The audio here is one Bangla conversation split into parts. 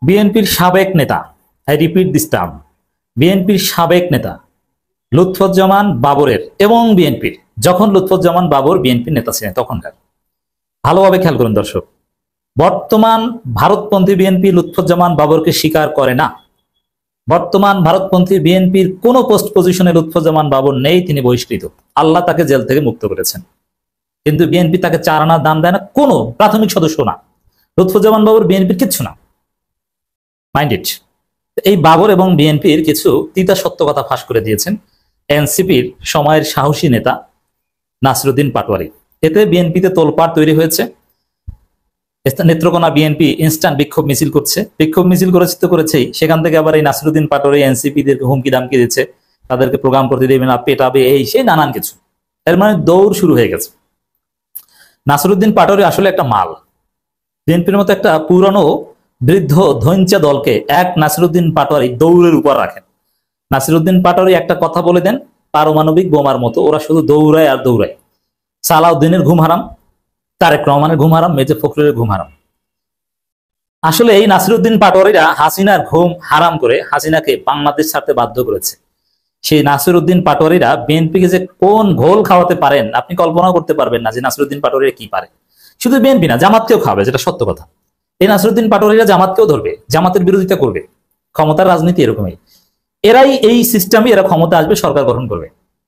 বিএনপির সাবেক নেতা, আই রিপিট দিস টার্ম, বিএনপির সাবেক নেতা লুৎফুজ্জামান বাবরের এবং বিএনপির, যখন লুৎফুজ্জামান বাবর বিএনপির নেতা ছিলেন তখনকার, ভালোভাবে খেয়াল করুন দর্শক, বর্তমান ভারতপন্থী বিএনপি লুৎফুজ্জামান বাবরকে স্বীকার করে না। বর্তমান ভারতপন্থী বিএনপির কোন পোস্ট পজিশনে লুৎফুজ্জামান বাবর নেই, তিনি বহিষ্কৃত। আল্লাহ তাকে জেল থেকে মুক্ত করেছেন, কিন্তু বিএনপি তাকে 4 আনা দান দেয় না, কোনো প্রাথমিক সদস্য না। লুৎফুজ্জামান বাবর বিএনপির কিচ্ছু না, মাইন্ড ইট। এই বাবর এবং বিএনপির কিছু তিতা সত্য কথা ফাঁস করে দিয়েছেন এনসিপির সময়ের সাহসী নেতা নাসিরউদ্দিন পাটোয়ারি। এতে বিএনপিতে তোলপাড় তৈরি হয়েছে। নেত্রকোনা বিএনপি ইনস্ট্যান্ট বিক্ষোভ মিছিল করছে, বিক্ষোভ মিছিল করেছে তো করেছেই, সেখান থেকে আবার এই নাসিরউদ্দিন পাটোয়ারি এনসিপিদেরকে হুমকি দামকি দিচ্ছে, তাদেরকে প্রোগ্রাম করতে দেবে না, পেটাবে, এই সেই নানান কিছু। এর মানে দৌড় শুরু হয়ে গেছে। নাসিরউদ্দিন পাটোয়ারি আসলে একটা মাল। বিএনপির মতো একটা পুরনো বৃদ্ধ ধৈঞ্চা দলকে এক নাসিরউদ্দিন পাটোয়ারি দৌড়ের উপর রাখেন। নাসিরউদ্দিন পাটোয়ারি একটা কথা বলে দেন, পারমাণবিক বোমার মতো ওরা শুধু দৌড়ায় আর দৌড়ায়। সালাউদ্দিনের ঘুম হারাম, তারেক রহমানের ঘুম হারাম, মেজর ফখরুলের ঘুম হারাম। আসলে এই নাসিরউদ্দিন পাটোয়ারিরা হাসিনার ঘুম হারাম করে হাসিনাকে বাংলাদেশ ছাড়তে বাধ্য করেছে। সেই নাসিরউদ্দিন পাটোয়ারিরা বিএনপিকে যে কোন ঘোল খাওয়াতে পারেন আপনি কল্পনা করতে পারবেন না, যে নাসিরউদ্দিন পাটোয়ারিরা কি পারে। শুধু বিএনপি না, জামাতকেও খাবে, যেটা সত্য কথা। এই নাসিরউদ্দিন পাটোয়ারিরা জামাতকেও ধরবে, জামাতের বিরোধিতা করবে। ক্ষমতার রাজনীতি এরকমই, এরাই এই সিস্টেমে, এরা ক্ষমতা আসবে, সরকার গঠন করবে।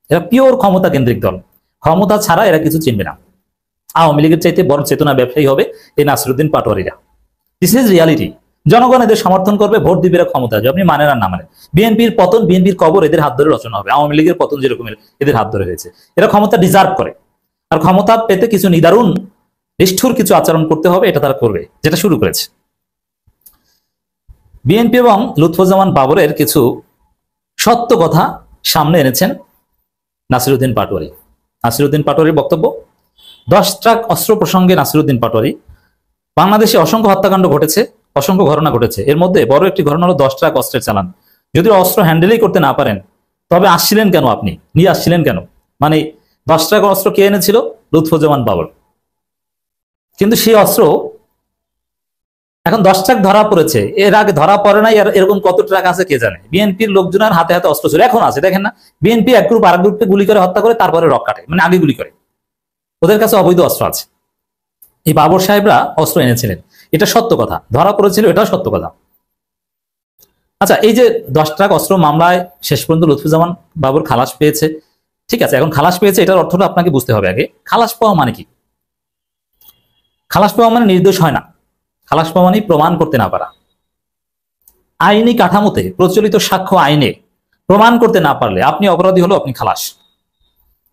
এরা পিওর ক্ষমতা কেন্দ্রিক দল, ক্ষমতা ছাড়া এরা কিছু চিনবে না। আওয়ামী লীগের চাইতে বড় চেতনা ব্যবসায়ী হবে এই নাসিরউদ্দিন পাটোয়ারিরা। This is reality. জনগণ এদের সমর্থন করবে, ভোট দিবে, এরা ক্ষমতা আসবে, আপনি মানেন আর না মানেন। বিএনপির পতন, বিএনপির কবর এদের হাত ধরে রচনা হবে। আওয়ামী লীগের পতন যেরকম এদের হাত ধরে হয়েছে। এরা ক্ষমতা ডিজার্ভ করে, আর ক্ষমতা পেতে কিছু নিদারুণ নিষ্ঠুর কিছু আচরণ করতে হবে, এটা তারা করবে, যেটা শুরু করেছে। বিএনপি এবং লুৎফুজ্জামান বাবরের কিছু সত্য কথা সামনে এনেছেন নাসিরউদ্দিন পাটোয়ারি। নাসিরউদ্দিন পাটোয়ারির বক্তব্য, 10 ট্রাক অস্ত্র প্রসঙ্গে নাসিরউদ্দিন পাটোয়ারি, বাংলাদেশে অসংখ্য হত্যাকাণ্ড ঘটেছে, অসংখ্য ঘটনা ঘটেছে। এর মধ্যে বড় একটি ঘটনা হলো 10 ট্রাক অস্ত্রের চালান। যদি অস্ত্র হ্যান্ডেলই করতে না পারেন, তবে আসছিলেন কেন, আপনি নিয়ে আসছিলেন কেন? মানে 10 ট্রাক অস্ত্র কে এনেছিল? লুৎফুজ্জামান বাবর। কিন্তু সেই অস্ত্র এখন 10 ট্রাক ধরা পড়েছে, এর আগে ধরা পড়ে নাই, আর এরকম কত ট্রাক আছে কে জানে। বিএনপির লোকজনের হাতে হাতে অস্ত্র ছিল, এখন আছে, দেখেন না? বিএনপি এক গ্রুপ আরেক গ্রুপকে গুলি করে হত্যা করে, তারপরে রক কাটে, মানে আগে গুলি করে। ওদের কাছে অবৈধ অস্ত্র আছে। এই বাবর সাহেবরা অস্ত্র এনেছিলেন, এটা সত্য কথা। ধরা পড়েছিল, এটাও সত্য কথা। আচ্ছা, এই যে 10 ট্রাক অস্ত্র মামলায় শেষ পর্যন্ত লুৎফুজ্জামান বাবর খালাস পেয়েছে, ঠিক আছে। এখন খালাস পেয়েছে, এটার অর্থটা আপনাকে বুঝতে হবে আগে। খালাস পাওয়া মানে কি? খালাস পাওয়া মানে নির্দোষ হয় না। খালাস পাওয়া মানে প্রমাণ করতে না পারা। আইনি কাঠামোতে, প্রচলিত সাক্ষ্য আইনে প্রমাণ করতে না পারলে আপনি অপরাধী হলো, আপনি খালাস।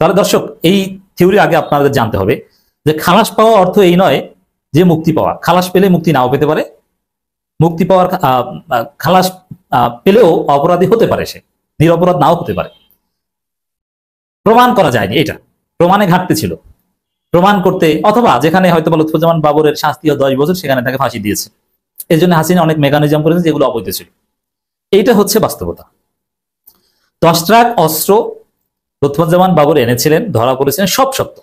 তাহলে দর্শক, এই থিওরি আগে আপনাদের জানতে হবে যে খালাস পাওয়া অর্থ এই নয় যে মুক্তি পাওয়া। খালাস পেলে মুক্তি নাও পেতে পারে, মুক্তি পাওয়ার খালাস পেলেও অপরাধী হতে পারে, সে নিরপরাধ নাও হতে পারে। প্রমাণ করা যায়নি, এটা প্রমাণে ঘাটতি ছিল। প্রমাণ করতে, অথবা যেখানে হয়তো লুৎফুজ্জামান বাবরের শাস্তি 10 বছর, সেখানে তাকে ফাঁসি দিয়েছে। এই জন্য হাসিনা অনেক মেকানিজম করেছে যেগুলো অবৈধ ছিল। এইটা হচ্ছে বাস্তবতা। 10 ট্রাক অস্ত্র লুৎফুজ্জামান বাবর এনেছিলেন, ধরা পড়েছিলেন, সব সত্য।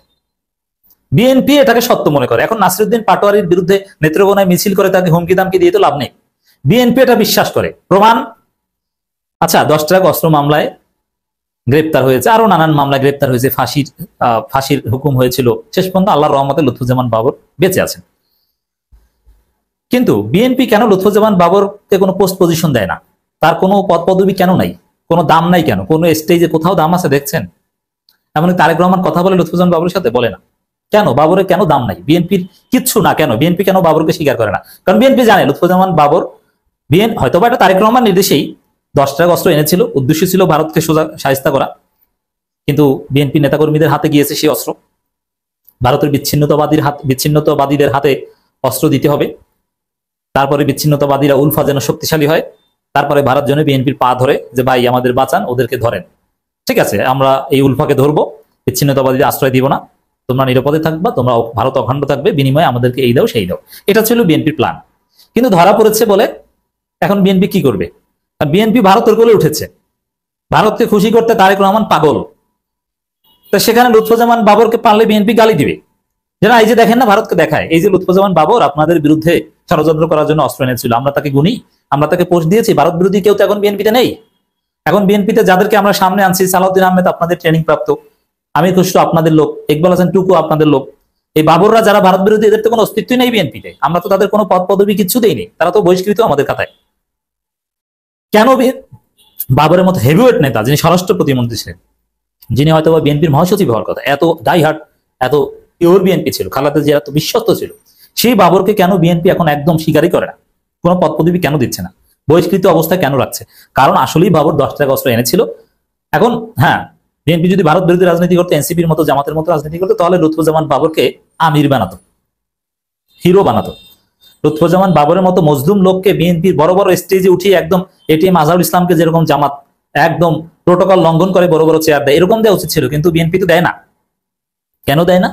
বিএনপি এটাকে সত্য মনে করে। এখন নাসিরউদ্দিন পাটোয়ারির বিরুদ্ধে নেত্রকোনায় মিছিল করে তাকে হুমকি দামকি দিয়ে তো লাভ নেই। বিএনপি এটা বিশ্বাস করে, প্রমাণ। আচ্ছা, 10 ট্রাক অস্ত্র মামলায় গ্রেপ্তার হয়েছে, আরো নানান মামলায় গ্রেপ্তার হয়েছে, ফাঁসির হুকুম হয়েছিল। শেষ পর্যন্ত আল্লাহর রহমতে লুৎফুজ্জামান বাবর বেঁচে আছেন। কিন্তু বিএনপি কেন লুৎফুজ্জামান বাবরকে কোনো পোস্ট পজিশন দেয় না? তার কোনো পদ পদবি কেন নাই? কোনো দাম নাই কেন? কোনো স্টেজে কোথাও দাম আছে দেখছেন? এমনকি তারেক রহমান কথা বলে লুৎফুজ্জামান বাবরের সাথে, বলে না। কেন? বাবরের কেন দাম নাই? বিএনপির কিচ্ছু না কেন? বিএনপি কেন বাবরকে স্বীকার করে না? কারণ বিএনপি জানে লুৎফুজ্জামান বাবর, হয়তো বা এটা তারেক রহমান নির্দেশেই 10 ট্রাক অস্ত্র এনেছিল, উদ্দেশ্য ছিল ভারতকে সোজা শায়েস্তা করা। কিন্তু বিএনপি নেতাকর্মীদের হাতে গিয়েছে সেই অস্ত্র। ভারতের বিচ্ছিন্নতাবাদীদের হাতে অস্ত্র দিতে হবে, তারপরে বিচ্ছিন্নতাবাদীরা উলফা যেন শক্তিশালী হয়, তারপরে ভারত যেন বিএনপির পা ধরে যে ভাই আমাদের বাঁচান, ওদেরকে ধরেন, ঠিক আছে, আমরা এই উলফাকে ধরবো, বিচ্ছিন্নতাবাদীদের আশ্রয় দিব না, তোমরা নিরাপদে থাকবা, তোমরা ভারত অখণ্ড থাকবে, বিনিময়ে আমাদেরকে এই দাও সেই দাও। এটা ছিল বিএনপির প্ল্যান। কিন্তু ধরা পড়েছে বলে এখন বিএনপি কি করবে? বিএনপি ভারতের কোলে উঠেছে। ভারতকে খুশি করতে তারেক রহমান পাগল। তা সেখানে লুৎফুজ্জামান বাবরকে পারলে বিএনপি গালি দিবে, যেন এই যে দেখেন না, ভারতকে দেখায় এই যে লুৎফুজ্জামান বাবর আপনাদের বিরুদ্ধে ষড়যন্ত্র করার জন্য অস্ত্র এনেছিল, আমরা তাকে গুনি, আমরা তাকে পোস্ট দিয়েছি? ভারত বিরোধী কেউ তো এখন বিএনপিতে নেই। এখন বিএনপিতে যাদেরকে আমরা সামনে আনছি, সালাউদ্দিন আহমেদ আপনাদের ট্রেনিং প্রাপ্ত, আমির খসরু আপনাদের লোক, ইকবাল হাসান টুকু আপনাদের লোক। এই বাবররা যারা ভারত বিরোধী, এদের তো কোনো অস্তিত্বই নেই বিএনপিতে। আমরা তো তাদের কোনো পদ পদবি কিচ্ছু দেইনি, তারা তো বহিষ্কৃত আমাদের খাতায়। কেন বাবরের মতো হেভিওয়েট নেতা, যিনি স্বরাষ্ট্র প্রতিমন্ত্রী ছিলেন, যিনি হয়তো বিএনপির মহাসচিব হওয়ার কথা, এত ডাইহার্ট, এত পিওর বিএনপি ছিল, খালেদা জিয়া এত বিশ্বস্ত ছিল, সেই বাবরকে কেন বিএনপি এখন একদম স্বীকারই করে না? কোনো পদ পদবি কেন দিচ্ছে না? বহিষ্কৃত অবস্থায় কেন রাখছে? কারণ আসলেই বাবর 10 টাকা অস্ত্র এনেছিল। এখন হ্যাঁ, বিএনপি যদি ভারত বিরোধী রাজনীতি করতে, এনসিপির মতো, জামাতের মতো রাজনীতি করতো, তাহলে লুৎফুজ্জামান বাবরকে আমির বানাতো, হিরো বানাতো। লুৎফুজ্জামান বাবরের মতো মজলুম লোককে বিএনপির বড় বড় স্টেজে উঠিয়ে একদম এটিএম আজহারুল ইসলামকে যেরকম জামাত একদম প্রোটোকল লঙ্ঘন করে বড় বড় চেয়ার দেয়, এরকম দেওয়া উচিত ছিল। কিন্তু বিএনপি তো দেয় না। কেন দেয় না?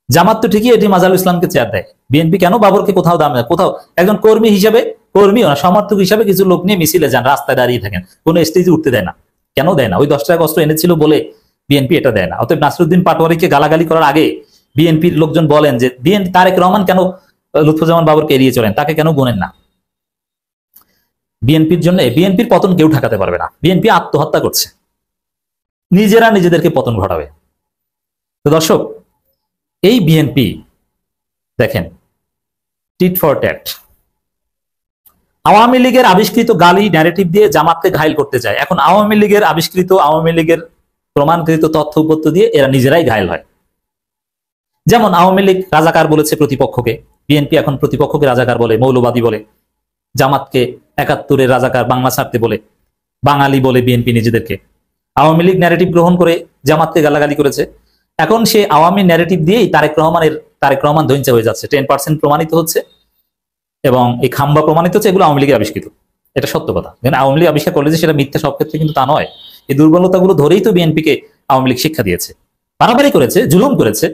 জামাত তো ঠিকই এটিএম আজহারুল ইসলামকে চেয়ার দেয়, বিএনপি কেন বাবরকে কোথাও দাম দেয়? কোথাও একজন কর্মী হিসেবে, কর্মীও না, সমর্থক হিসেবে কিছু লোক নিয়ে মিছিলে যান, রাস্তায় দাঁড়িয়ে থাকেন, কোনো স্টেজে উঠতে দেয় না। কেন দেয় না? ওই 10 টাকা অস্ত্র এনেছিল বলে বিএনপি এটা দেয় না। অতএব নাসিরউদ্দিন পাটোয়ারিকে গালাগালি করার আগে বিএনপির লোকজন বলেন যে বিএনপি তারেক রহমান কেন লুৎফুজ্জামান বাবরকে এড়িয়ে চলেন, তাকে কেন গুনেন না? বিএনপির জন্য বিএনপির পতন কেউ ঠেকাতে পারবে না। বিএনপি আত্মহত্যা করছে, নিজেরা নিজেদেরকে পতন ঘটাবে। তো দর্শক, এই বিএনপি দেখেন টিট ফর ট্যাট। আওয়ামী লীগের আবিষ্কৃত গালি ন্যারেটিভ দিয়ে জামাতকে ঘায়ল করতে চায়। এখন আওয়ামী লীগের আবিষ্কৃত, আওয়ামী লীগের প্রমাণকৃত তথ্য উপত্য দিয়ে এরা নিজেরাই ঘায়ল হয়। যেমন আওয়ামী লীগ রাজাকার বলেছে প্রতিপক্ষকে, বিএনপি এখন প্রতিপক্ষকে রাজাকার বলে, মৌলবাদী বলে। জামাতকে 71-এর রাজাকার, বাংলা ছাড়তে বলে, বাঙালি বলে বিএনপি নিজেদেরকে। আওয়ামী লীগ ন্যারেটিভ গ্রহণ করে জামাতকে গালাগালি করেছে। এখন সে আওয়ামী ন্যারেটিভ দিয়েই তারেক রহমান ধৈর্য হয়ে যাচ্ছে। 10% প্রমাণিত হচ্ছে এবং এই খাম্বা প্রমাণিত হচ্ছে, এগুলো আওয়ামী লীগের আবিষ্কৃত। এটা সত্য কথা। আওয়ামী লীগ আবিষ্কার করলে যে সেটা মিথ্যা সব ক্ষেত্রে কিন্তু তা নয়। এই দুর্বলতাগুলো ধরেই তো বিএনপিকে আওয়ামী লীগ শিক্ষা দিয়েছে, বাড়াবাড়ি করেছে, জুলুম করেছে,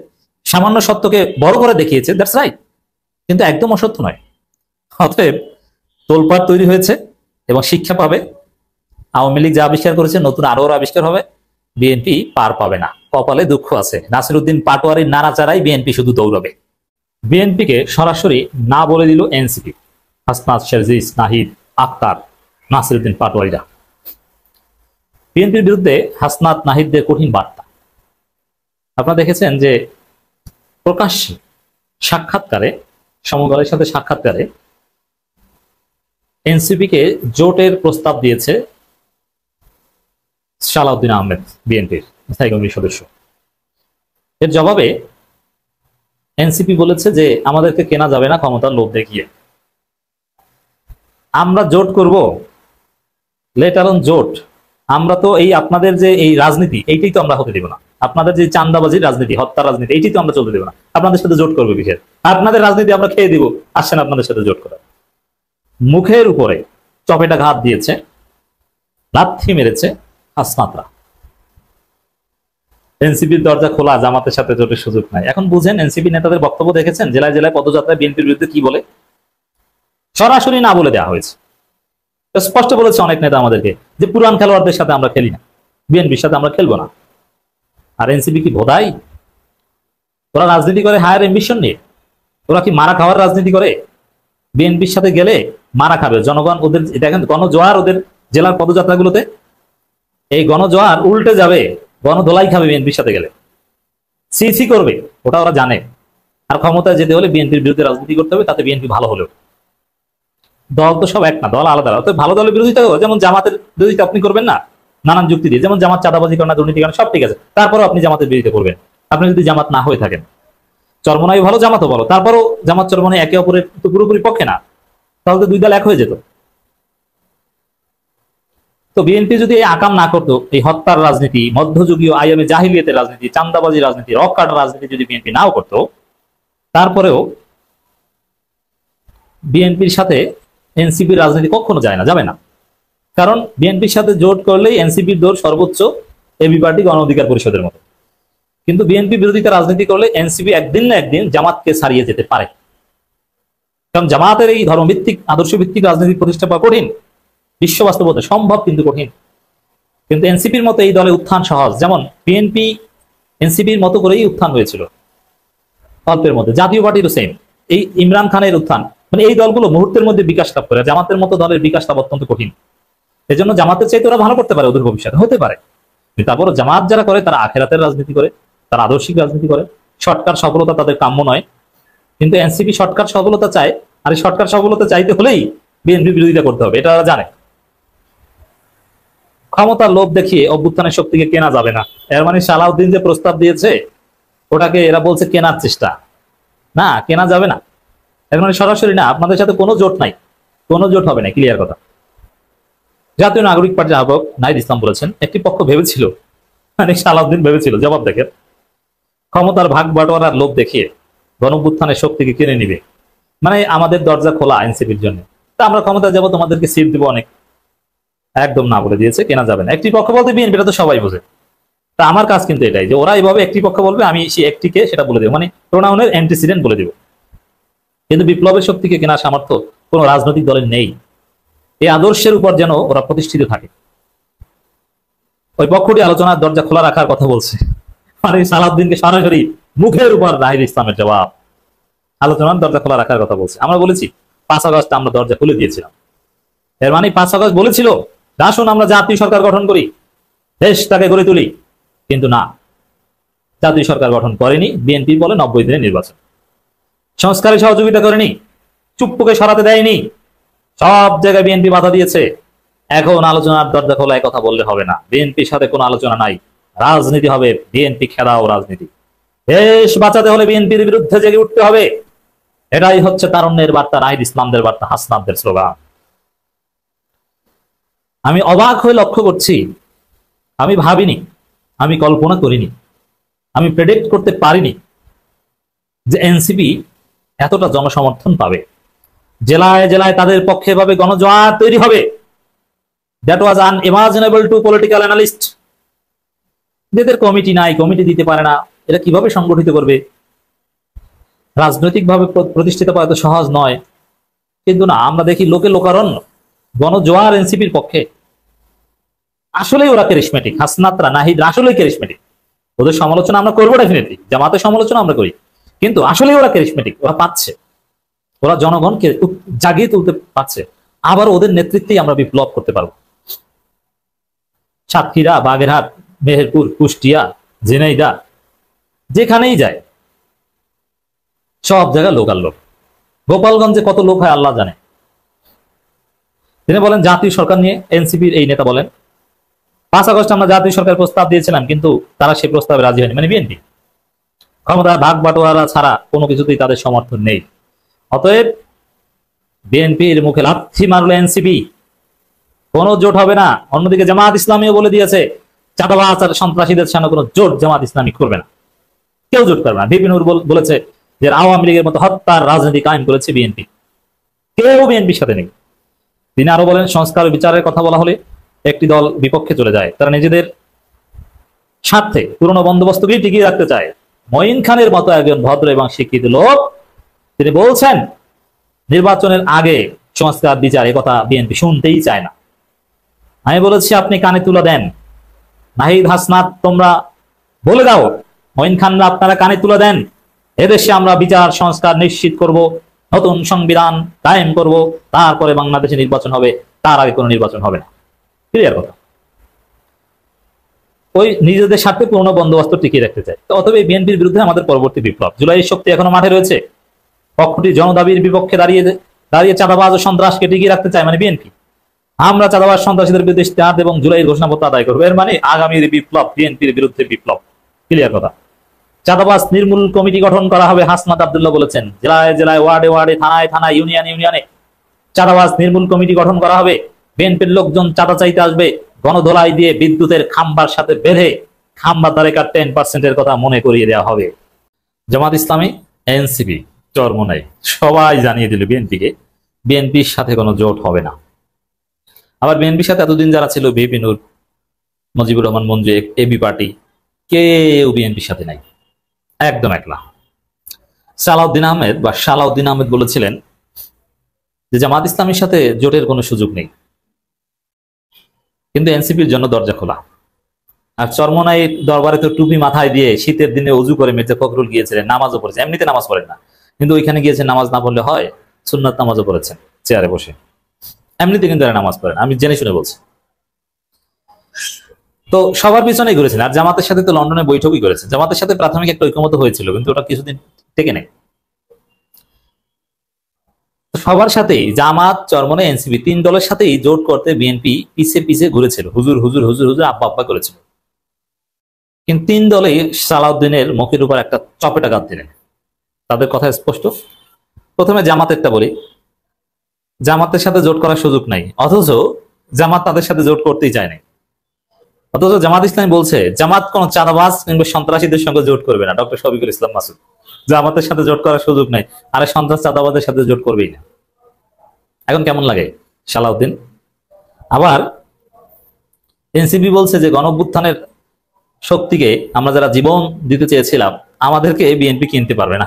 সামান্য সত্যকে বড় করে দেখিয়েছে। দ্যাটস রাইট, কিন্তু একদম অসত্য নয়। অতএব তোলপাড় তৈরি হয়েছে এবং শিক্ষা পাবে। আওয়ামী লীগ যা আবিষ্কার করেছে নতুন আরো আবিষ্কার হবে, বিএনপি পার পাবে না। কপালে দুঃখ আছে, নাসিরউদ্দিন পাটোয়ারির নাড়াচাড়াই বিএনপি শুধু দৌড়াবে। বিএনপিকে সরাসরি না বলে দিল এনসিপি, হাসনাত, শারজিস, নাহিদ, আক্তার, নাসিরউদ্দিন পাটোয়ারিরা। বিএনপির বিরুদ্ধে হাসনাত, নাহিদদের কঠিন বার্তা। আপনারা দেখেছেন যে প্রকাশ্যে সাক্ষাৎকারে, সমদলের সাথে সাক্ষাৎকারে এনসিপিকে জোটের প্রস্তাব দিয়েছে সালাউদ্দিন আহমেদ, বিএনপির স্থায়ী কমিটির সদস্য। এর জবাবে এনসিপি বলেছে যে আমাদেরকে কেনা যাবে না ক্ষমতার লোভ দেখিয়ে। আমরা জোট করব, লেট অ্যালোন জোট। আমরা তো এই আপনাদের যে এই রাজনীতি, এইটাই তো আমরা হতে দেব না। আপনাদের যে চান্দাবাজির রাজনীতি, হত্যার রাজনীতি, এইটাই তো আমরা চলতে দেব না। আপনাদের সাথে জোট করবে বিশেষ, আপনাদের রাজনীতি আমরা খেয়ে দিব, আসছেন আপনাদের সাথে জোট করা। মুখের উপরে চপেটা ঘাত দিয়েছে, লাথি মেরেছে হাসনাতরা। এনসিপির দরজা খোলা, জামাতের সাথে জোটের সুযোগ নাই। এখন বুঝেন এনসিপি নেতাদের বক্তব্য দেখেছেন, জেলায় জেলায় পদযাত্রায় বিএনপির বিরুদ্ধে কি বলে। সরাসরি না বলে দেওয়া হয়েছে, স্পষ্ট বলেছে অনেক নেতা আমাদেরকে যে পুরান খেলোয়াড়দের সাথে আমরা খেলি না, বিএনপির সাথে আমরা খেলবো না। আর এনসিপি কি ভোদাই? ওরা রাজনীতি করে হায়ার অ্যাম্বিশন নিয়ে। ওরা কি মারা খাওয়ার রাজনীতি করে? বিএনপির সাথে গেলে মারা খাবে জনগণ। ওদের দেখেন গণজোয়ার, ওদের জেলার পদযাত্রাগুলোতে এই গণজোয়ার উল্টে যাবে, গণধোলাই খাবে বিএনপির সাথে গেলে, সিসি করবে, ওটা ওরা জানে। আর ক্ষমতায় যেতে হলে বিএনপির বিরুদ্ধে রাজনীতি করতে হবে, তাতে বিএনপি ভালো হলেও। দল তো সব এক না, দল আলাদা। অর্থাৎ ভালো দলের বিরোধিতা, যেমন জামাতের বিরোধিতা আপনি করবেন না নানান যুক্তি দিয়ে, যেমন জামাত চাঁদাবাজি করে না, দুর্নীতি করে, সব ঠিক আছে, তারপরেও আপনি জামাতের বিরোধিতা করবেন। আপনি যদি জামাত না হয়ে থাকেন, চরমনাই ভালো, জামাতও ভালো, তারপরও জামাত চরমনাই একে অপরের তো পুরোপুরি পক্ষে না, তাহলে তো দুই দল এক হয়ে যেত। তো বিএনপি যদি এই আকাম না করতো, এই হত্যার রাজনীতি, মধ্যযুগীয় আইএমএ জাহিলিয়াতের রাজনীতি, চান্দাবাজি রাজনীতি, রক কাটার রাজনীতি যদি বিএনপি নাও করতো, তারপরেও বিএনপির সাথে এনসিপির রাজনীতি কখনো যায় না, যাবে না। কারণ বিএনপির সাথে জোট করলেই এনসিপির দৌড় সর্বোচ্চ এবি পার্টি গণ অধিকার পরিষদের মতো। কিন্তু বিএনপি বিরোধিতা রাজনীতি করলে এনসিপি একদিন না একদিন জামাতকে ছাড়িয়ে যেতে পারে। কারণ জামাতের এই ধর্মভিত্তিক, আদর্শ ভিত্তিক রাজনীতি প্রতিষ্ঠা করা কঠিন, বিশ্ব বাস্তবতা সম্ভব কিন্তু কঠিন। কিন্তু এনসিপির মতো এই দলে উত্থান সহজ। যেমন বিএনপি এনসিপির মতো করেই উত্থান হয়েছিল অল্পের মধ্যে। জাতীয় পার্টিরও সেম, এই ইমরান খানের উত্থান মানে এই দলগুলো মুহূর্তের মধ্যে বিকাশ লাভ করে, জামাতের মতো দলের বিকাশ লাভ অত্যন্ত কঠিন। এই জন্য জামাতের চাইতে ওরা ভালো করতে পারে, ওদের ভবিষ্যতে হতে পারে, কিন্তু তারপরও জামাত যারা করে তারা আখেরাতের রাজনীতি করে, তারা আদর্শিক রাজনীতি করে। শর্টকাট সফলতা তাদের কাম্য নয়, কিন্তু এনসিপি শর্টকাট সফলতা চায়। আর এই শর্টকাট সফলতা চাইতে হলেই বিএনপি বিরোধিতা করতে হবে, এটা তারা জানে। ক্ষমতার লোভ দেখিয়ে অভ্যুত্থানের শক্তিকে কেনা যাবে না, এর মানে সালাউদ্দিন যে প্রস্তাব দিয়েছে ওটাকে এরা বলছে কেনার চেষ্টা, না কেনা যাবে না। এর মানে সরাসরি না, আপনাদের সাথে কোনো জোট নাই, কোনো জোট হবে না, ক্লিয়ার কথা। জাতীয় নাগরিক পার্টির আহ্বায়ক নাহিদ ইসলাম বলেছেন, একটি পক্ষ ভেবেছিল, মানে সালাউদ্দিন ভেবেছিল, জবাব দেখেন, ক্ষমতার ভাগ বাটোয়ারার লোভ দেখিয়ে গণঅভ্যুত্থানের শক্তিকে কিনে নিবে, মানে আমাদের দরজা খোলা এনসিপির জন্য, তা আমরা ক্ষমতা যাবো, তোমাদেরকে সিট দিব অনেক। একদম না বলে দিয়েছে, কেনা যাবে না। একটি পক্ষ বলতে বিএনপি, এটা তো সবাই বোঝে। তা আমার কাজ কিন্তু এটাই যে ওরা এইভাবে একটি পক্ষ বলবে, আমি সেই একটিকে সেটা বলে দেবো, মানে প্রোনাউনের অ্যান্টিসিডেন্ট বলে দিব। কিন্তু বিপ্লবের শক্তিকে কেনার সামর্থ্য কোনো রাজনৈতিক দলের নেই। এই আদর্শের উপর যেন ওরা প্রতিষ্ঠিত থাকে। ওই পক্ষটি আলোচনার দরজা খোলা রাখার কথা বলছে, মানে সালাউদ্দিনকে সরাসরি মুখের উপর নাহিদ ইসলামের জবাব, আলোচনার দরজা খোলা রাখার কথা বলছে। আমরা বলেছি 5 আগস্ট আমরা দরজা খুলে দিয়েছিলাম, এর মানে 5 আগস্ট বলেছিল আসুন আমরা জাতীয় সরকার গঠন করি, দেশটাকে গড়ে তুলি, কিন্তু না, জাতীয় সরকার গঠন করেনি। বিএনপি বলে 90 দিনের নির্বাচন, সংস্কারে সহযোগিতা করেনি, চুপ্পুকে সরাতে দেয়নি, সব জায়গায় বিএনপি বাধা দিয়েছে। এখন আলোচনার দরজা খোলা কথা বললে হবে না, বিএনপির সাথে কোনো আলোচনা নাই, রাজনীতি হবে, বিএনপি খেলাও রাজনীতি। দেশ বাঁচাতে হলে বিএনপির বিরুদ্ধে জেগে উঠতে হবে, এটাই হচ্ছে তারুণ্যের বার্তা, নাহিদ ইসলামদের বার্তা, হাসনাতদের স্লোগান। আমি অবাক হয়ে লক্ষ্য করছি, আমি ভাবিনি, আমি কল্পনা করিনি, আমি প্রেডিক্ট করতে পারিনি যে এনসিপি এতটা জনসমর্থন পাবে, জেলায় জেলায় তাদের পক্ষে ভাবে গণজোয়ার তৈরি হবে। That was unimaginable to political analyst. যাদের কমিটি নাই, কমিটি দিতে পারে না, এরা কিভাবে সংগঠিত করবে? রাজনৈতিকভাবে প্রতিষ্ঠিত করা এত সহজ নয়। কিন্তু না, আমরা দেখি লোকে লোকারণ্য, গণজোয়ার এনসিপির পক্ষে। আসলেই ওরা ক্যারিসমেটিক, হাসনাতরা নাহিদ আসলেই ক্যারিসমেটিক। ওদের সমালোচনা আমরা করবো ডেফিনেটলি, জামাতের সমালোচনা আমরা করি, কিন্তু আসলেই ওরা ক্যারিসমেটিক, ওরা পাচ্ছে, ওরা জনগণকে জাগিয়ে তুলতে পারছে। আবার ওদের নেতৃত্বেই আমরা বিপ্লব করতে পারবো। সাতক্ষীরা, বাগেরহাট, মেহেরপুর, কুষ্টিয়া, ঝিনাইদহ, যেখানেই যায় সব জায়গায় লোকাল লোক। গোপালগঞ্জে কত লোক হয় আল্লাহ জানে। তিনি বলেন জাতীয় সরকার নিয়ে, এনসিপির এই নেতা বলেন 5 আগস্ট আমরা জাতীয় সরকার প্রস্তাব দিয়েছিলাম, কিন্তু তারা সেই প্রস্তাবে রাজি হয়নি, মানে বিএনপি। ক্ষমতার ভাগ বাটোয়ারা ছাড়া কোনো কিছুতেই তাদের সমর্থন নেই। অতএব বিএনপির মুখে লাথি মারলো এনসিপি, কোনো জোট হবে না। অন্যদিকে জামাত ইসলামীও বলে দিয়েছে চাঁদাবাজ আর সন্ত্রাসীদের সামনে কোনো জোট জামাত ইসলামী করবে না, কেউ জোট করবে না। বিপিন বলেছে যে আওয়ামী লীগের মতো হত্যার রাজনীতি কায়েম করেছে বিএনপি, কেউ বিএনপির সাথে নেই। তিনি আরো বলেন সংস্কার ও বিচারের কথা বলা হলে একটি দল বিপক্ষে চলে যায়, তারা নিজেদের স্বার্থে পুরনো বন্দোবস্তকেই টিকিয়ে রাখতে চায়। মঈন খানের মতো একজন ভদ্র এবং শিক্ষিত লোক তিনি বলছেন নির্বাচনের আগে সংস্কার বিচার, কথা বিএনপি শুনতেই চায় না। আমি বলেছি আপনি কানে তুলে দেন, নাহিদ হাসনাত তোমরা বলে দাও, মঈন খানরা আপনারা কানে তুলে দেন, এদেশে আমরা বিচার সংস্কার নিশ্চিত করব, নতুন সংবিধান কায়েম করব, তারপরে বাংলাদেশে নির্বাচন হবে, তার আগে কোনো নির্বাচন হবে না। ক্লিয়ার কথা। ওই নিজেদের স্বার্থে পুরনো বন্দোবস্ত টিকিয়ে রাখতে চায়। অতএব বিএনপির বিরুদ্ধে আমাদের পরবর্তী বিপ্লব। জুলাইয়ের শক্তি এখনো মাঠে রয়েছে। পক্ষটি জনদাবির বিপক্ষে দাঁড়িয়ে চাঁদাবাজ ও সন্ত্রাসকে টিকিয়ে রাখতে চায়, মানে বিএনপি। আমরা চাঁদাবাজ সন্ত্রাসীদের বিরুদ্ধে ইশতেহার এবং জুলাইয়ের ঘোষণাপত্র আদায় করবো, এর মানে আগামীর বিপ্লব বিএনপির বিরুদ্ধে বিপ্লব। ক্লিয়ার কথা। চাঁদাবাজ নির্মূল কমিটি গঠন করা হবে, হাসনাত আব্দুল্লাহ বলেছেন। জেলায় জেলায়, ওয়ার্ডে ওয়ার্ডে, থানায় থানায়, ইউনিয়নে ইউনিয়নে চাঁদাবাজ নির্মূল কমিটি গঠন করা হবে। বিএনপির লোকজন চাঁদা চাইতে আসবে, গণধোলাই দিয়ে বিদ্যুতের খাম্বার সাথে বেঁধে খাম্বা তারেকার 10% কথা মনে করিয়ে দেওয়া হবে। জামাত ইসলামী, এনসিপি চরমোনাই সবাই জানিয়ে দিল বিএনপিকে বিএনপির সাথে কোনো জোট হবে না। আবার বিএনপির সাথে এতদিন যারা ছিল, বিপি নূর, মুজিবুর রহমান মঞ্জু, এবি পার্টি, কেউ বিএনপির সাথে নাই, একদম একলা। সালাউদ্দিন আহমেদ বলেছিলেন যে জামাত ইসলামের সাথে জোটের কোনো সুযোগ নেই, কিন্তু এনসিপির জন্য দরজা খোলা। আর চরমোনাই দরবারে তো টুপি মাথায় দিয়ে শীতের দিনে উজু করে মির্জা ফখরুল গিয়েছিলেন, নামাজও পড়েছে, এমনিতে নামাজ পড়েন না, কিন্তু ওইখানে গিয়েছে, নামাজ না পড়লে হয়? সুন্নাত নামাজও পড়েছেন চেয়ারে বসে, এমনিতে কিন্তু এরা নামাজ পড়েন, আমি জেনে শুনে বলছি। তো সবার পিছনেই ঘুরেছেন। আর জামাতের সাথে তো লন্ডনে বৈঠকই করেছেন। জামাতের সাথে প্রাথমিক একটা ঐকমত হয়েছিল, কিন্তু ওটা কিছুদিন টেকে নেই। সবার সাথেই জামাত, চরমনে, এনসিপি, 3 দলের সাথেই জোট করতে বিএনপি পিছে পিছে ঘুরেছিল, হুজুর হুজুর হুজুর হুজুর আব্বা আব্বা করেছিল। কিন্তু 3 দলেই সালাউদ্দিনের মুখের উপর একটা চপেটা গাদ দিলেন। তাদের কথা স্পষ্ট। প্রথমে জামাতেরটা বলি, জামাতের সাথে জোট করার সুযোগ নাই, অথচ জামাত তাদের সাথে জোট করতেই চায় না। অথচ জামাত ইসলামী বলছে জামাত কোন চাঁদাবাজ কিংবা সন্ত্রাসীদের সঙ্গে জোট করবে না। ডক্টর শফিকুল ইসলাম মাসুদ, জামাতের সাথে জোট করার সুযোগ নাই, আরে সন্ত্রাস চাঁদাবাজের সাথে জোট করবেই না। এখন কেমন লাগে সালাউদ্দিন? আবার এনসিপি বলছে যে গণঅভ্যুত্থানের শক্তিকে আমরা যারা জীবন দিতে চেয়েছিলাম, আমাদেরকে বিএনপি কিনতে পারবে না।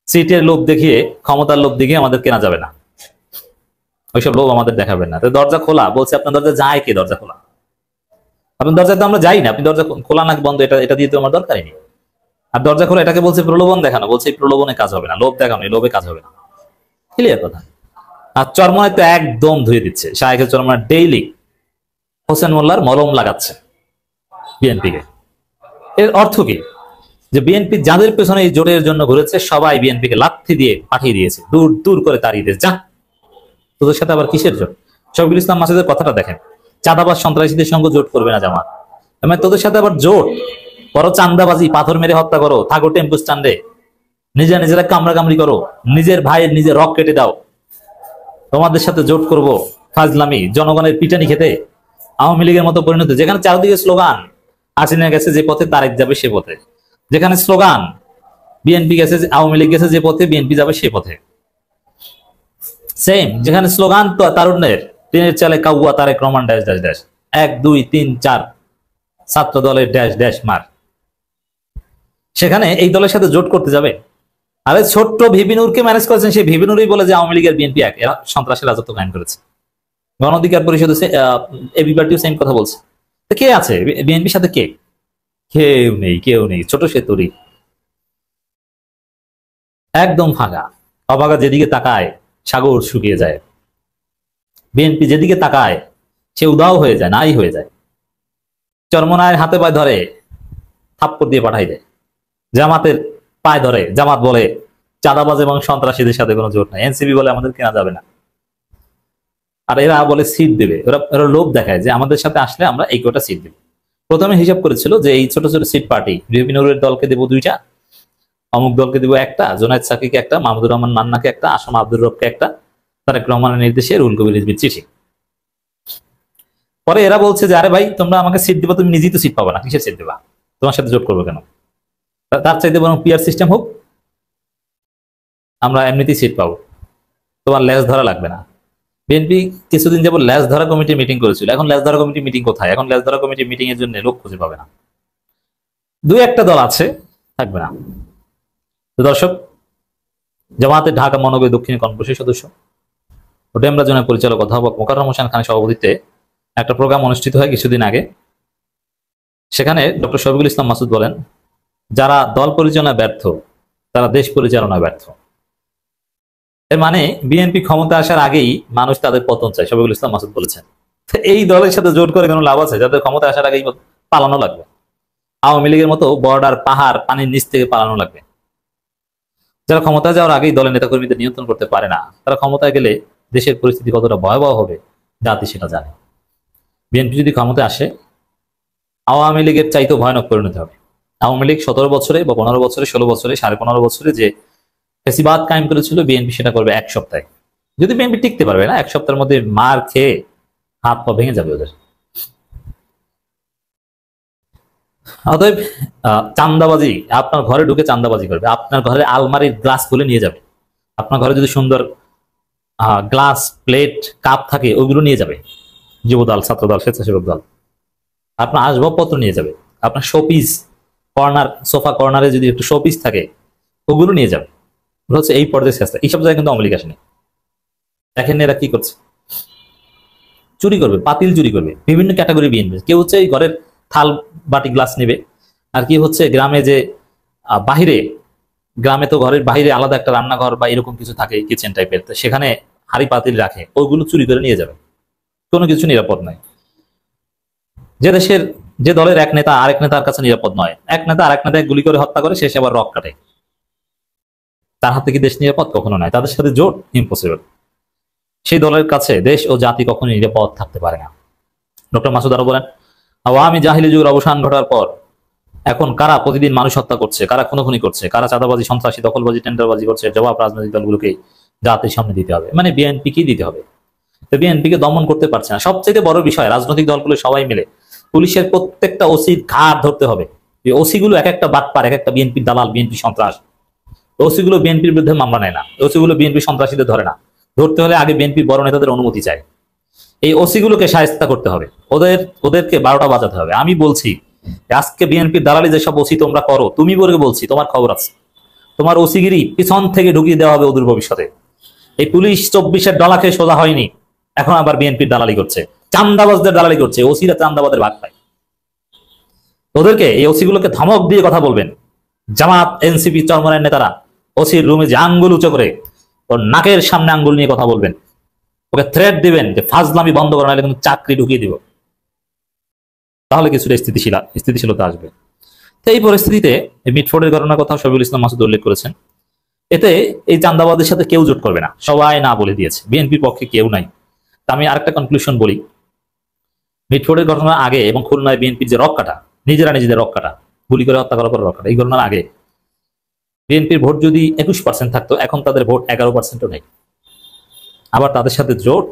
সিটের লোভ দেখিয়ে, ক্ষমতার লোভ দেখিয়ে আমাদের কেনা যাবে না, ওইসব লোভ আমাদের দেখাবেন না। তো দরজা খোলা বলছে, আপনার দরজা যায় কে? দরজা খোলা, আপনার দরজা তো আমরা যাই না, আপনি দরজা খোলা না বন্ধ এটা দিয়ে তো আমার দরকারই নেই। আর দরজা খোলা এটাকে বলছে প্রলোভন দেখানো, বলছে এই প্রলোভনে কাজ হবে না, লোভ দেখানো, এই লোভে কাজ হবে না। ক্লিয়ার কথা। আর চরমনে তো একদম ধুয়ে দিচ্ছে, শায়েখের চরমনে ডেইলি হোসেন মোল্লার মলম লাগাচ্ছে বিএনপিকে। এর অর্থ কি? যে বিএনপি যাদের পেছনে এই জোটের জন্য ঘুরেছে সবাই বিএনপিকে লাথি দিয়ে পাঠিয়ে দিয়েছে, দূর দূর করে তাড়িয়ে দিয়েছে। যা, তোদের সাথে আবার কিসের জোট? শফিকুল ইসলাম মাসুদের কথাটা দেখেন, চাঁদাবাজ সন্ত্রাসীদের সঙ্গে জোট করবে না জামাত। মানে তোদের সাথে আবার জোট করো, চান্দাবাজি, পাথর মেরে হত্যা করো, থাকো টেম্পু স্ট্যান্ডে, নিজেরা কামড়া কামড়ি করো, নিজের ভাইয়ের নিজের রক কেটে দাও, তোমাদের সাথে জোট করব ফাজলামি, জনগণের পিটানি খেতে, আওয়ামী লীগের মতো পরিণত, যেখানে চারদিকে স্লোগান হাসিনা গেছে যে পথে তারেক যাবে সে পথে, যেখানে স্লোগান বিএনপি গেছে, আওয়ামী লীগ গেছে যে পথে বিএনপি যাবে সে পথে, সেম যেখানে স্লোগান তো তারুণ্যের ট্রেনের চালে কাউয়া Tarique Rahman dash dash dash 1 2 3 4 ছাত্র দলের ড্যাশ ড্যাশ মার, সেখানে এই দলের সাথে জোট করতে যাবে? আরে ছোট্ট ভিবিনুরকে ম্যানেজ করেছেন, সেই ভিবিনুরই বলে যে আওয়ামী লীগের বিএনপি এক, এরা সন্ত্রাসী রাজত্ব কায়েম করেছে। গণ অধিকার পরিষদে এবি পার্টিও সেম কথা বলছে। তো কে আছে বিএনপির সাথে? কে? কেউ নেই, কেউ নেই। ছোট সেতুরি একদম ফাঁকা, অবাগা যেদিকে তাকায় সাগর শুকিয়ে যায়। বিএনপি যেদিকে তাকায় সে উদাও হয়ে যায়, নাই হয়ে যায়। চরমনায়ের হাতে পায়ে ধরে থাপ্পড় দিয়ে পাঠাই দেয়। জামাতের পায়ে ধরে, জামাত বলে চাঁদাবাজ এবং সন্ত্রাসীদের সাথে কোনো জোট নাই, এনসিপি বলে আমাদের কেনা যাবে না। আর এরা বলে সিট দেবে, ওরা লোভ দেখায় যে আমাদের সাথে আসলে আমরা এই কটা সিট দেব। প্রথমে হিসাব করেছিল যে এই ছোট ছোট সিট পার্টি, বিপিনুরের দলকে দেবো 2টা, অমুক দলকে দেবো 1টা, জোনায়েদ সাকিকে 1টা, মাহমুদুর রহমান মান্নাকে 1টা, আসাম আব্দুর রবকে 1টা, তারেক রহমানের নির্দেশে রুহুল কবির রিজভীর চিঠি। পরে এরা বলছে যে আরে ভাই তোমরা আমাকে সিট দিবা, তুমি নিজেই তো সিট পাবা না, কিসের সিট দেবা, তোমার সাথে জোট করবো কেন? তার চাইতে বরং পিআর সিস্টেম হোক, আমরা এমনিতেই সিট পাবো, তোমার লেজ ধরা লাগবে না। বিএনপি কিছুদিন যাবত লেজ ধরা কমিটির মিটিং করেছিল, এখন লেজ ধরা কমিটির মিটিং কোথায়? এখন লেজ ধরা কমিটির মিটিং এর জন্য লোক খুঁজে পাবে না। 2-1টা দল আছে, থাকবে না। তো দর্শক, জামায়াতের ঢাকা মহানগরী দক্ষিণ কর্মসূচির সদস্য ও ডেমরা জোনের পরিচালক অধ্যাপক মোকাররম হোসেন খানের সভাপতিত্বে একটা প্রোগ্রাম অনুষ্ঠিত হয় কিছুদিন আগে। সেখানে ডক্টর শফিকুল ইসলাম মাসুদ বলেন, যারা দল পরিচালনায় ব্যর্থ তারা দেশ পরিচালনায় ব্যর্থ। এর মানে বিএনপি ক্ষমতা আসার আগেই মানুষ তাদের পতন চায়, শফিকুল ইসলাম মাসুদ বলেছেন। এই দলের সাথে জোট করে কোনো লাভ আছে? যাদের ক্ষমতা আসার আগেই পালানো লাগবে। আওয়ামী লীগের মতো বর্ডার পাহাড় পানির নিচ থেকে পালানো লাগবে। যারা ক্ষমতায় যাওয়ার আগেই দলের নেতাকর্মীদের নিয়ন্ত্রণ করতে পারে না, তারা ক্ষমতায় গেলে দেশের পরিস্থিতি কতটা ভয়াবহ হবে জাতি সেটা জানে। বিএনপি যদি ক্ষমতায় আসে, আওয়ামী লীগের চাইতেও ভয়ানক পরিণতি হবে। আওয়ামী লীগ 17 বছরে বা 15 বছরে, 16 বছরে, 15.5 বছরে যে ফ্যাসিবাদ কায়েম করেছিল, বিএনপি সেটা করবে 1 সপ্তাহে। যদি বিএনপি টিকতে পারবে না, 1 সপ্তাহের মধ্যে মার খেয়ে হাত পা ভেঙে যাবে ওদের। অতএব চান্দাবাজি, আপনার ঘরে ঢুকে চান্দাবাজি করবে, আপনার ঘরে আলমারির গ্লাস খুলে নিয়ে যাবে, আপনার ঘরে যদি সুন্দর গ্লাস প্লেট কাপ থাকে ওগুলো নিয়ে যাবে যুবদল, ছাত্রদল, স্বেচ্ছাসেবক দল। আপনার আসবাবপত্র নিয়ে যাবে, আপনার শোপিস, কর্নার সোফা কর্নারে যদি একটু শোপিস থাকে ওগুলো নিয়ে যাবে। হচ্ছে এই পর্যায়ে চেষ্টা। এইসব জায়গায় কিন্তু আওয়ামী লীগ আসেনি। দেখেন এরা কি করছে, চুরি করবে, পাতিল চুরি করবে, বিভিন্ন ক্যাটাগরি বিএনপি। কেউ হচ্ছে এই ঘরের থাল বাটি গ্লাস নেবে, আর কি হচ্ছে গ্রামে যে বাহিরে গ্রামে তো ঘরের বাইরে আলাদা একটা রান্নাঘর বা এরকম কিছু থাকে, কিচেন টাইপের, তো সেখানে হাঁড়ি পাতিল রাখে, ওইগুলো চুরি করে নিয়ে যাবে, কোনো কিছু নিরাপদ নাই। যে দেশের, যে দলের এক নেতা আরেক নেতার কাছে নিরাপদ নয়, এক নেতা আরেক নেতাকে গুলি করে হত্যা করে, শেষে আবার রক কাটে, তার হাতে কি দেশ নিরাপদ? কখনো নয়। তাদের সাথে জোট ইম্পসিবল। সেই দলের কাছে দেশ ও জাতি কখনো নিরাপদ থাকতে পারে না। ডক্টর মাসুদ আরো বলেন, আওয়ামী জাহিলি যুগের অবসান ঘটার পর এখন কারা প্রতিদিন মানুষ হত্যা করছে, কারা খুনোখুনি করছে, কারা চাঁদাবাজি, সন্ত্রাসী, দখলবাজি, টেন্ডারবাজি করছে, জবাব রাজনৈতিক দলগুলোকে জাতির সামনে দিতে হবে, মানে বিএনপিকেই দিতে হবে। তো বিএনপিকে দমন করতে পারছে না। সবচেয়ে বড় বিষয়, রাজনৈতিক দলগুলো সবাই মিলে পুলিশের প্রত্যেকটা ওসির ঘাট ধরতে হবে। ওসি গুলো এক একটা বাটপার, এক একটা বিএনপির দালাল, বিএনপি সন্ত্রাস। ওসি গুলো বিএনপির বিরুদ্ধে মামলা নেয় না, ওসি গুলো বিএনপি সন্ত্রাসীদের ধরে না, ধরতে হলে আগে বিএনপির বড় নেতাদের অনুমতি চায়। এই ওসি গুলোকে শায়েস্তা করতে হবে, ওদেরকে 12টা বাজাতে হবে। আমি বলছি আজকে বিএনপির দালালি যেসব ওসি তোমরা করো, তুমি বলে বলছি, তোমার খবর আছে, তোমার ওসিগিরি পিছন থেকে ঢুকিয়ে দেওয়া হবে ওদের ভবিষ্যতে। এই পুলিশ 24-এর ডলা খেয়ে সোজা হয়নি, এখন আবার বিএনপির দালালি করছে, চান্দাবাজদের দালালি করছে, ওসিরা চান্দাবাজের ভাগ পায়। ওদেরকে, এই ওসি গুলোকে ধমক দিয়ে কথা বলবেন। জামাত, এনসিপি, চরমনের নেতারা ওসির রুমে যে আঙ্গুল উঁচু করে ওর নাকের সামনে আঙ্গুল নিয়ে কথা বলবেন, ওকে থ্রেট দিবেন যে ফাজলামি বন্ধ করা, নাহলে কিন্তু চাকরি ঢুকিয়ে দিব। তাহলে কিছুটা স্থিতিশীলতা আসবে। তো এই পরিস্থিতিতে মিটফোর্ডের ঘটনার কথা শফিকুল ইসলাম মাসুদ উল্লেখ করেছেন। এতে এই চান্দাবাদের সাথে কেউ জোট করবে না, সবাই না বলে দিয়েছে, বিএনপির পক্ষে কেউ নাই। তা আমি আরেকটা কনক্লুশন বলি, মিটফোর্ডের ঘটনার আগে এবং খুলনায় বিএনপির যে রক কাটা, নিজেরা নিজেদের রক কাটা, গুলি করে হত্যা করার পর রক কাটা, এই ঘটনার আগে বিএনপির ভোট যদি 21% থাকতো, এখন তাদের ভোট 11%ও নেই। আবার তাদের সাথে জোট